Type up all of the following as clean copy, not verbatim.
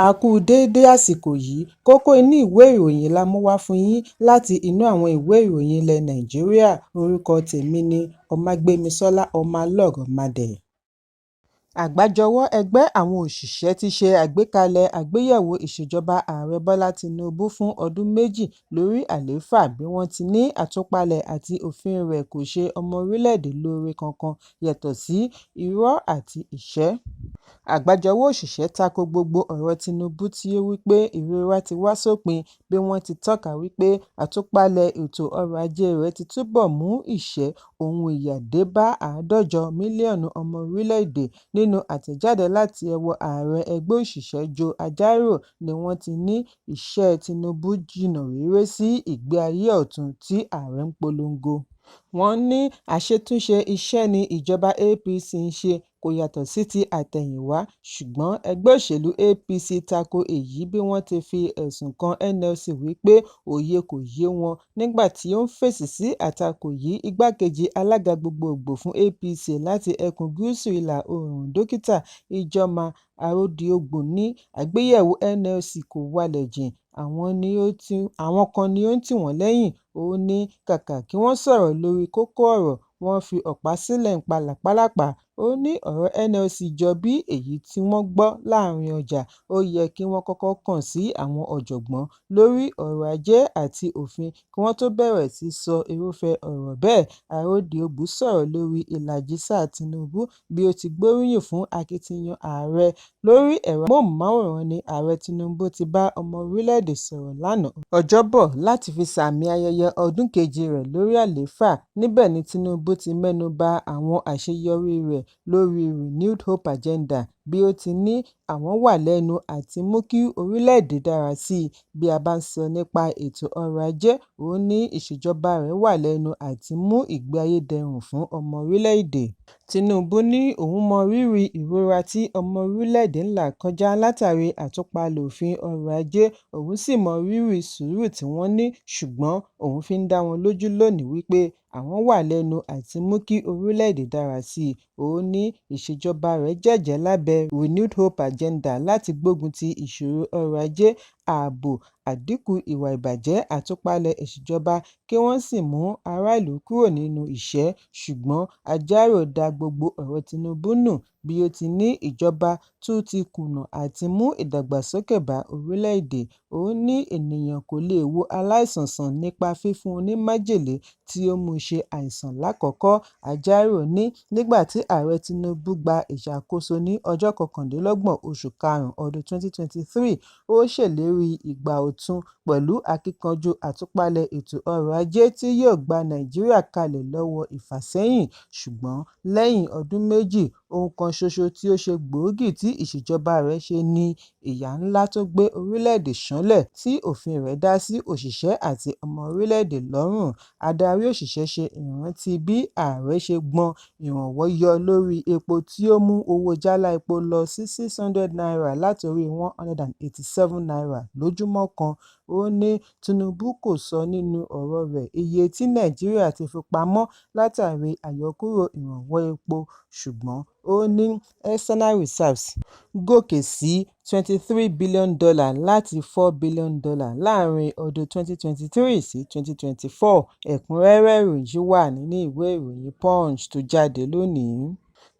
A kú déédé àsìkò yìí, kókó inú ìwé ìròyìn la mú wá fún yín láti inú àwọn ìwé ìròyìn ilẹ̀ Nàìjíríà. Orúkọ tèmi ni Ọmágbémisọ́lá Ọmọlọ́rọ̀mọdẹ̀. Àgbájọwọ́ ẹgbẹ́ àwọn òṣìṣẹ́ ti ṣe àgbékalẹ̀ àgbéyẹ̀wò ìṣèjọba Ààrẹ Bọ́lá Tinubu fún ọdún méjì lórí àlééfà bí wọ́n ti ní àtúpalẹ̀ àti òfin rẹ̀ kò ṣe ọmọ orílẹ̀-èdè lóore kankan yàtọ̀ sí irọ́ àti ìṣẹ́. Àgbájọwọ́ òṣìṣẹ́ tako gbogbo ọ̀rọ̀ Tinubu tí ó wípé ìrora ti wá sópin bí wọ́n ti tọ́ka wípé àtúpalẹ̀ ètò ọrọ̀ ajé rẹ̀ ti túbọ̀ mú ìṣẹ́ ohun ìyà dé bá 150 mílíọ̀nù ọmọ orílẹ̀-èdè. Nínú àtẹ̀jáde láti ọwọ́ ààrẹ ẹgbẹ́ òṣìṣẹ́ Joe Ajaero ni wọ́n ti ní ìṣẹ́ Tinubu jìnnà réré sí ìgbé ayé ọ̀tun tí ààrẹ ń polongo. Wọ́n ní àṣetúnṣe iṣẹ́ ni ìjọba APC ń ṣe kò yàtọ̀ sí ti àtẹ̀yìnwá, ṣùgbọ́n ẹgbẹ́ òṣèlú APC tako èyí bí wọ́n ti fi ẹ̀sùn kan NLC wípé òye kò yé wọn. Nígbà tí ó ń fèsì sí àtakò yìí, igbákejì alága gbogboògbò fún APC láti ẹkùn gúúsù ìlà-oòrùn Dókítà Ijeoma Arodiogbo ní àgbéyẹ̀wò NLC kò walẹ̀ jìn, àwọn kan ni ó ń tì wọ́n lẹ́yìn. Ó ní kàkà kí wọ́n sọ̀rọ̀ lórí kókó ọ̀rọ̀, wọ́n fi ọ̀pá sílẹ̀ ń pa làpálàpá. Ó ní ọ̀rọ̀ NLC jọ bí èyí tí wọ́n gbọ́ láàrin ọjà. Ó yẹ kí wọ́n kọ́kọ́ kàn sí àwọn ọ̀jọ̀gbọ́n lórí ọrọ̀ ajé àti òfin kí wọ́n tó bẹ̀rẹ̀ sí sọ irúfẹ́ ọ̀rọ̀ bẹ́ẹ̀. Arodiogbo sọ̀rọ̀ lórí ìlàjì sáà Tinubu bí ó ti gbóríyìn fún akitiyan ààrẹ. Lórí ẹ̀rọ amóhùnmáwòrán ni ààrẹ Tinubu ti bá ọmọ orílẹ̀-èdè sọ̀rọ̀ lánàá Ọjọ́bọ̀ láti fi sààmì ayẹyẹ ọdún keje rẹ̀ lórí àlééfà. Níbẹ̀ ni Tinubu ti mẹ́nu ba àwọn àṣeyọrí rẹ̀ lórí Renewed Hope Agenda bí ó ti ní àwọn wà lẹ́nu àti mú kí orílẹ̀-èdè dára sí i. Bí a bá ń sọ nípa ètò ọrọ̀ ajé, ó ní ìṣèjọba rẹ̀ wà lẹ́nu àti mú ìgbé ayé dẹrùn fún ọmọ orílẹ̀-èdè. Tinubu ní òun mọ rírì ìrora tí ọmọ orílẹ̀-èdè ń là kọjá látàrí àtúpalẹ̀ òfin ọrọ̀ ajé, òun sì mọ rírì sùúrù tí wọ́n ní, ṣùgbọ́n òun fi ń dá wọn lójú lónìí wípé àwọn wà lẹ́nu àti mú kí orílẹ̀-èdè dára sí i. Ó ní ìṣèjọba rẹ̀ jẹ́jẹ̀ẹ́ lábẹ́ Renewed Hope Agenda láti gbógun ti ìṣòro ọrọ̀ ajé, ààbò, àdínkù ìwà ìbàjẹ́, àtúpalẹ̀ ìṣèjọba kí wọ́n sì mú ará ìlú kúrò nínú ìṣẹ́. Ṣùgbọ́n Ajaero dá gbogbo ọ̀rọ̀ Tinubu nù bí ó ti ní ìjọba tún ti kùnà àti mú ìdàgbàsókè bá orílẹ̀-èdè. Ó ní ènìyàn kò lè wo aláìsàn sàn nípa fífún un ní májèlé tí ó mú ṣe àìsàn lákọ̀ọ́kọ́. Ajaero ní nígbà tí ààrẹ Tinubu gba ìṣàkóso ní ọjọ́ 29 oṣù karùn-ún ọdún 2023, ó ṣèlérí ìgbà ọ̀tun pẹ̀lú akíkanjú àtúpalẹ̀ ètò ọrọ̀ ajé tí yóò gba Nàìjíríà kalẹ̀ lọ́wọ́ ìfàsẹ́yìn. Ṣùgbọ́n lẹ́yìn ọdún méjì, ohun kan ṣoṣo tí ó ṣe gbòógì tí ìṣèjọba rẹ̀ ṣe ni ìyà ńlá tó gbé orílẹ̀-èdè ṣánlẹ̀ tí òfin rẹ̀ dá sí òṣìṣẹ́ àti ọmọ orílẹ̀-èdè lọ́rùn. Adarí òṣìṣẹ́ ṣe ìrántí bí ààrẹ ṣe gbọ́n ìrànwọ́ yọ lórí epo tí ó mú owó jálá epo lọ sí ₦600 látorí ₦187 lójúmọ́ kan. Ó ní Tinubu kò sọ nínú ọ̀rọ̀ rẹ̀ iye tí Nàìjíríà ti fi pamọ́ látàrí àyọkúrò ìrànwọ́ epo, ṣùgbọ́n ó ní external reserves gòkè sí $23 billion láti $4 billion láàrin ọdún 2023 sí 2024. Ẹ̀kúnrẹ́rẹ́ ìròyìn yìí wà nínú ìwé ìròyìn Punch tó jáde lónìí.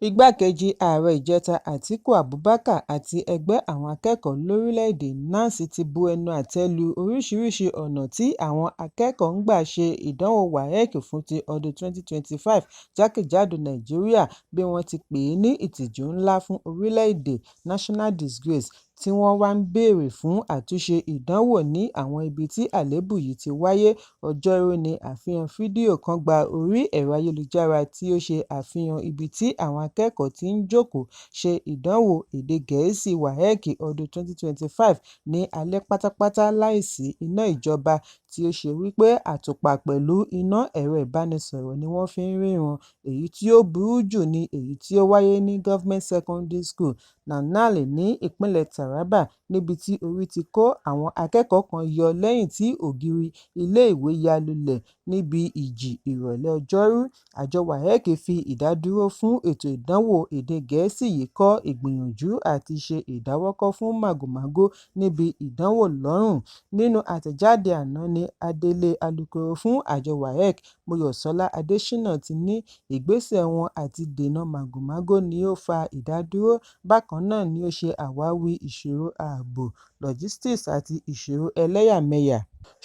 Igbákejì ààrẹ ìjẹta Atiku Abubakar àti ẹgbẹ́ àwọn akẹ́kọ̀ọ́ lórílẹ̀-èdè NANS ti bu ẹnu àtẹ́ lu oríṣiríṣi ọ̀nà tí àwọn akẹ́kọ̀ọ́ ń gbà ṣe ìdánwò WAEC fún ti ọdún 2025 jákèjádò Nàìjíríà bí wọ́n ti pè é ní ìtìjú ńlá fún orílẹ̀-èdè National Disgrace, tí wọ́n wá ń béèrè fún àtúnṣe ìdánwò ní àwọn ibi tí àléébù yìí ti wáyé. Ọjọ́rú ni àfihàn fídíò kan gba orí ẹ̀rọ ayélujára tí ó ṣe àfihàn ibi tí àwọn akẹ́kọ̀ọ́ ti ń jókòó ṣe ìdánwò èdè Gẹ̀ẹ́sì WAEC ọdún 2025 ní alẹ́ pátápátá láìsí iná ìjọba tí ó ṣe wípé àtùpà pẹ̀lú iná ẹ̀rọ ìbánisọ̀rọ̀ ni wọ́n fi ń ríran. Èyí tí ó burú jù ni èyí tí ó wáyé ní Government Secondary School Nanale ní ìpínlẹ̀ Taraba, níbi tí orí ti kó àwọn akẹ́kọ̀ọ́ kan yọ lẹ́yìn tí ògiri iléèwé ya lulẹ̀ níbi ìjì ìrọ̀lẹ́ Ọjọ́rú. Àjọ WAEC fi ìdádúró fún ètò ìdánwò èdè Gẹ̀ẹ́sì yìí kọ́ ìgbìyànjú àti ṣe ìdáwọ́kọ̀ fún màgòmágó níbi ìdánwò lọ́rùn. Nínú àtẹ̀jáde àná ni adelé alukoro fún àjọ WAEC, Mọ́yọ̀sọ́lá Adéṣínà, ti ní ìgbésẹ̀ wọn àti dènà màgòmágó ni ó fa ìdádúró. Bákan náà ni ó ṣe àwáwí ìṣòro ààbò, logistics àti ìṣòro ẹlẹ́yàmẹ̀yà.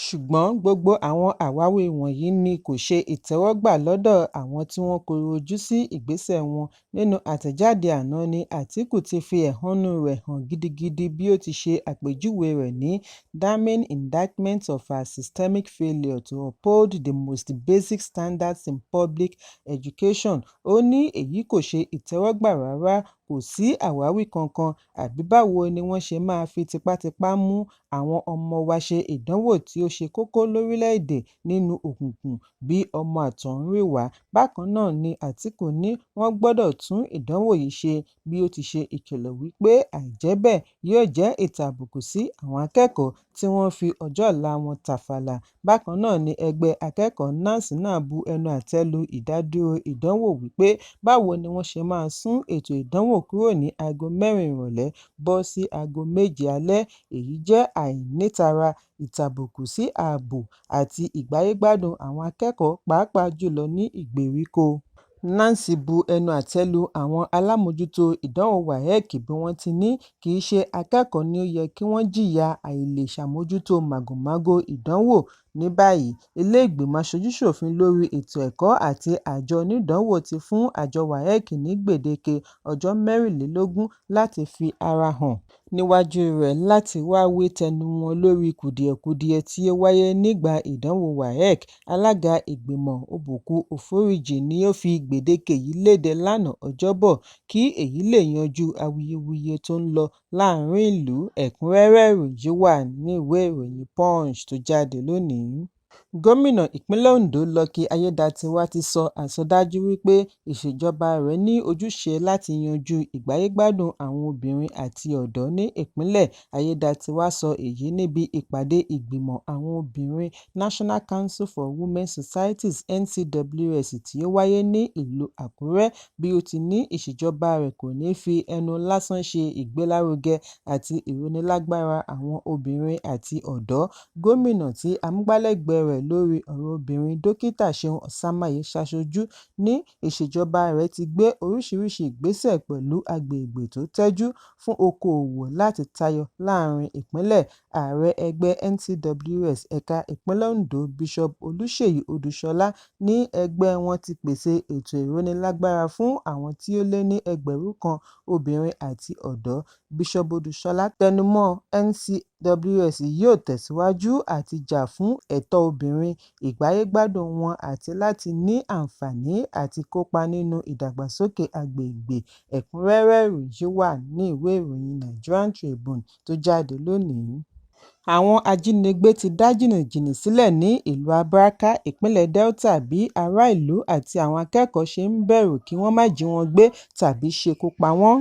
Ṣùgbọ́n gbogbo àwọn àwáwí wọ̀nyí ni kò ṣe ìtẹ́wọ́gbà lọ́dọ̀ àwọn tí wọ́n kọ̀rọ̀ ojú sí ìgbésẹ̀ wọn. Nínú àtẹ̀jáde àná ni Àtíkù ti fi ẹ̀hónú rẹ̀ hàn gidigidi bí ó ti ṣe àpèjúwe rẹ̀ ní "damning indictment of our systemic failure to uphold the most basic standards in public education." Ó ní èyí kò ṣe ìtẹ́wọ́gbà rárá, kò sí àwáwí kankan, àbí báwo ni wọ́n ṣe máa fi tipátipá mú àwọn ọmọ wa ṣe ìdánwò tí ó ṣe kókó lórílẹ̀-èdè nínú òkùnkùn bí ọmọ àtọ̀húnrìnwá. Bákan náà ni Àtíkù ní wọ́n gbọ́dọ̀ tún ìdánwò yìí ṣe, bí ó ti ṣe ìkìlọ̀ wípé àìjẹ́bẹ̀ yóò jẹ́ ìtàbùkù sí àwọn akẹ́kọ̀ọ́ tí wọ́n fi ọjọ́ ọ̀la wọn tàfàlà. Bákan náà ni ẹgbẹ́ akẹ́kọ̀ọ́ NANS náà bu ẹnu àtẹ́ lu ìdádúró ìdánwò wípé báwo ni wọ́n ṣe máa sún ètò ìdánwò kúrò ní aago 4 ìrọ̀lẹ́ bọ́ sí aago 7 alẹ́. Èyí jẹ́ àìnítara, ìtàbùkù sí ààbò àti ìgbáyégbádùn àwọn akẹ́kọ̀ọ́, pàápàá jùlọ ní ìgbèríko. NANS bu ẹnu àtẹ́ lu àwọn alámòjútó ìdánwò WAEC bí wọ́n ti ní kì í ṣe akẹ́kọ̀ọ́ ni ó yẹ kí wọ́n jìyà àìlèṣàmójútó màgòmágó ìdánwò. Ní báyìí, ilé ìgbìmọ̀ aṣojú-ṣòfin lórí ètò ẹ̀kọ́ àti àjọ onídàánwò ti fún àjọ WAEC ní gbèdéke ọjọ́ 24 láti fi ara hàn níwájú rẹ̀ láti wá wí tẹnu wọn lórí kùdìẹ̀kudiẹ tí ó wáyé nígbà ìdánwò WAEC. Alága ìgbìmọ̀ Òbùkù Òforíjì ni ó fi gbèdéke yìí léde lánàá Ọjọ́bọ̀ kí èyí lè yanjú awuyewuye tó ń lọ láàrin ìlú. Ẹ̀kúnrẹ́rẹ́ ìròyìn wà ní ìwé ìròyìn Punch tó jáde lónìí. Gómìnà ìpínlẹ̀ Ondo Lucky Ayédatiwa ti sọ àsọdájú wípé ìṣèjọba rẹ̀ ní ojúṣe láti yanjú ìgbáyégbádùn àwọn obìnrin àti ọ̀dọ́ ní ìpínlẹ̀. Ayédatiwa sọ èyí níbi ìpàdé ìgbìmọ̀ àwọn obìnrin National Council for Women Societies NCWS tí ó wáyé ní ìlú Àkúrẹ́. Bí ó ti ní ìṣèjọba rẹ̀ kò ní fi ẹnu lásán ṣe ìgbélárugẹ àti ìrónilágbára àwọn obìnrin àti ọ̀dọ́. Gómìnà tí amúgbálẹ́gbẹ̀ẹ́ rẹ̀ lórí ọ̀rọ̀ obìnrin Dókítà Ṣeun Ọ̀sàmáyé ṣaṣojú ní ìṣèjọba rẹ̀ ti gbé oríṣiríṣi ìgbésẹ̀ pẹ̀lú agbègbè tó tẹ́jú fún okòòwò láti tayọ láàrin ìpínlẹ̀. Ààrẹ ẹgbẹ́ NCWS ẹ̀ka ìpínlẹ̀ Ondo Bishop Olúṣèyí Odùṣọlá ní ẹgbẹ́ wọn ti pèsè ètò ìrónilágbára fún àwọn tí ó lé ní 1,000 obìnrin àti ọ̀dọ́. Bishop Odùṣọlá tẹnumọ́ NCWS yóò tẹ̀síwájú àti jà fún ẹ̀tọ́ obìnrin, ìgbáyégbádùn wọn àti láti ní àǹfààní àti kópa nínú ìdàgbàsókè agbègbè. Ẹ̀kúnrẹ́rẹ́ ìròyìn wà ní ìwé ìròyìn Nigerian Tribune tó jáde lónìí. Àwọn ajínigbé ti dá jìnnìjìnnì sílẹ̀ ní ìlú Abraka, ìpínlẹ̀ Delta bí ará ìlú àti àwọn akẹ́kọ̀ọ́ ṣe ń bẹ̀rù kí wọ́n má jí wọn gbé tàbí ṣekú pa wọ́n.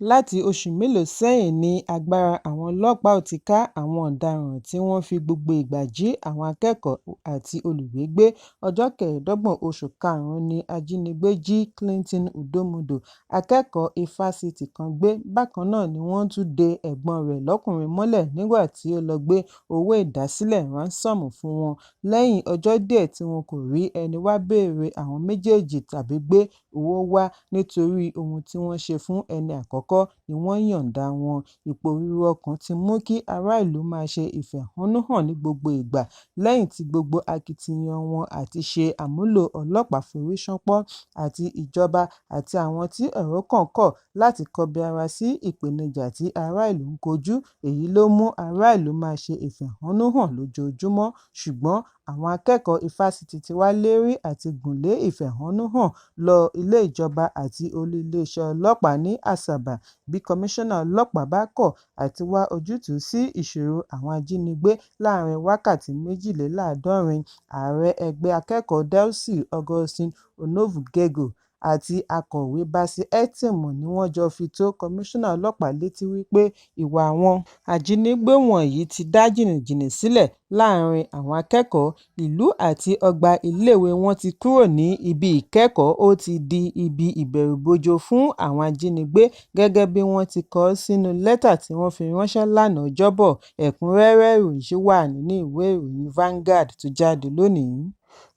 Láti oṣù mélòó sẹ́yìn ni agbára àwọn ọlọ́pàá ò ti ká àwọn ọ̀daràn tí wọ́n fi gbogbo ìgbà jí àwọn akẹ́kọ̀ọ́ àti olùgbé gbé. Ọjọ́ 25 oṣù karùn-ún ni ajínigbé jí Clinton Udomodo, akẹ́kọ̀ọ́ ifásitì kan gbé. Bákan náà ni wọ́n tún de ẹ̀gbọ́n rẹ̀ lọ́kùnrin mọ́lẹ̀ nígbà tí ó lọ gbé owó ìdásílẹ̀ ransom fún wọn. Lẹ́yìn ọjọ́ díẹ̀ tí wọn kò rí ẹni wá béèrè àwọn méjèèjì tàbí gbé owó wá nítorí ohun tí wọ́n ṣe fún ẹni àkọ́kọ́ ni wọ́n yọ̀ǹda wọn. Ìpòrúru ọkàn ti mú kí ará ìlú máa ṣe ìfẹ̀hónúhàn ní gbogbo ìgbà lẹ́yìn tí gbogbo akitiyan wọn àti ṣe àmúlò ọlọ́pàá forí ṣánpọ́ àti ìjọba àti àwọn tí ọ̀rọ̀ kàn kọ̀ láti kọbiara sí ìpèníjà tí ará ìlú ń kojú. Èyí ló mú ará ìlú máa ṣe ìfẹ̀hónúhàn lójoojúmọ́. Ṣùgbọ́n àwọn akẹ́kọ̀ọ́ ifásitì ti wá lérí àti gùnlé ìfẹ̀hónúhàn lọ ilé ìjọba àti olú iléeṣẹ́ ọlọ́pàá ní Asaba bí kọmíṣánná ọlọ́pàá bá kọ̀ àti wá ojútùú sí ìṣòro àwọn ajínigbé láàrin wákàtí 48. Ààrẹ ẹgbẹ́ akẹ́kọ̀ọ́ DELSI Augustine Onovugego àti akọ̀wé Basi Etim ni wọ́n jọ fi tó kọmíṣánná ọlọ́pàá létí wípé ìwà àwọn ajínigbé wọ̀nyí ti dá jìnnìjìnnì sílẹ̀ láàrin àwọn akẹ́kọ̀ọ́. Ìlú àti ọgbà iléèwé wọn ti kúrò ní ibi ìkẹ́kọ̀ọ́, ó ti di ibi ìbẹ̀rùbojo fún àwọn ajínigbé gẹ́gẹ́ bí wọ́n ti kọ ọ́ sínú lẹ́tà tí wọ́n fi ránṣẹ́ lánàá Ọjọ́bọ̀. Ẹ̀kúnrẹ́rẹ́ ìròyìn ṣì wà nínú ìwé ìròyìn Vanguard tó jáde lónìí.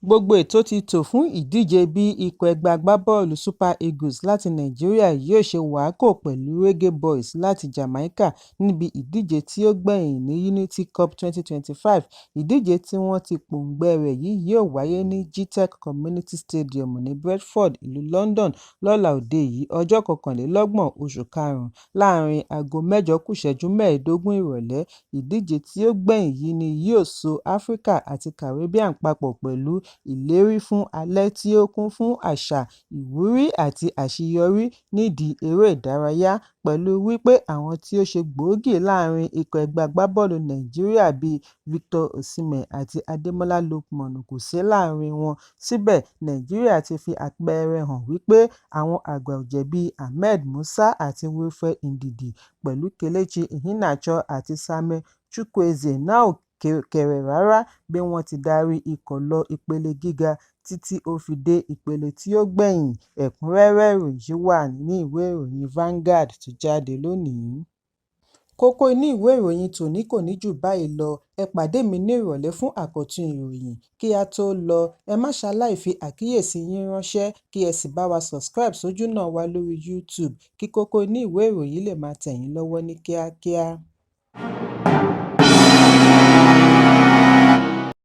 Gbogbo ètò ti tò fún ìdíje bí ikọ̀ ẹgbẹ́ agbábọ́ọ̀lù Super Eagles láti Nàìjíríà yóò ṣe wàákò pẹ̀lú Reggae Boys láti Jamaica níbi ìdíje tí ó gbẹ̀yìn ní Unity Cup 2025. Ìdíje tí wọ́n ti pòǹgbẹ rẹ̀ yìí yóò wáyé ní Gtech Community Stadium ní Brentford, ìlú London lọ́la òde yìí, ọjọ́ 21 oṣù karùn-ún, láàrin aago 8:15 ìrọ̀lẹ́. Ìdíje tí ó gbẹ̀yìn yìí ni yóò so Áfíríkà àti Caribbean papọ̀ pẹ̀lú ìlérí fún alẹ́ tí ó kún fún àṣà, ìwúrí àti àṣeyọrí nídìí eré ìdárayá, pẹ̀lú wípé àwọn tí ó ṣe gbòógì láàrin ikọ̀ ẹgbẹ́ agbábọ́ọ̀lù Nàìjíríà bíi Victor Osimhen àti Ademola Lookman kò sí láàrin wọn. Síbẹ̀, Nàìjíríà ti fi àpẹẹrẹ hàn wípé àwọn àgbà ọ̀jẹ̀ bíi Ahmed Musa àti Wilfred Ndidi pẹ̀lú Kelechi Iheanacho àti Samuel Chukwueze náà ò kéré rárá bí wọ́n ti darí ikọ̀ lọ ìpele gíga títí ó fi dé ìpele tí ó gbẹ̀yìn. Ẹ̀kúnrẹ́rẹ́ ìròyìn ṣì wà nínú ìwé ìròyìn Vanguard tó jáde lónìí. Kókó inú ìwé ìròyìn tòní kò ní jù báyìí lọ. Ẹ pàdé mi ní ìrọ̀lẹ́ fún àkọ́tún ìròyìn. Kí a tó lọ, ẹ má ṣaláì fi àkíyèsí yín ránṣẹ́ kí ẹ sì bá wa subscribe sójúnà wa lórí YouTube kí kókó inú ìwé ìròyìn lè máa tẹ̀ yín lọ́wọ́ ní kíákíá.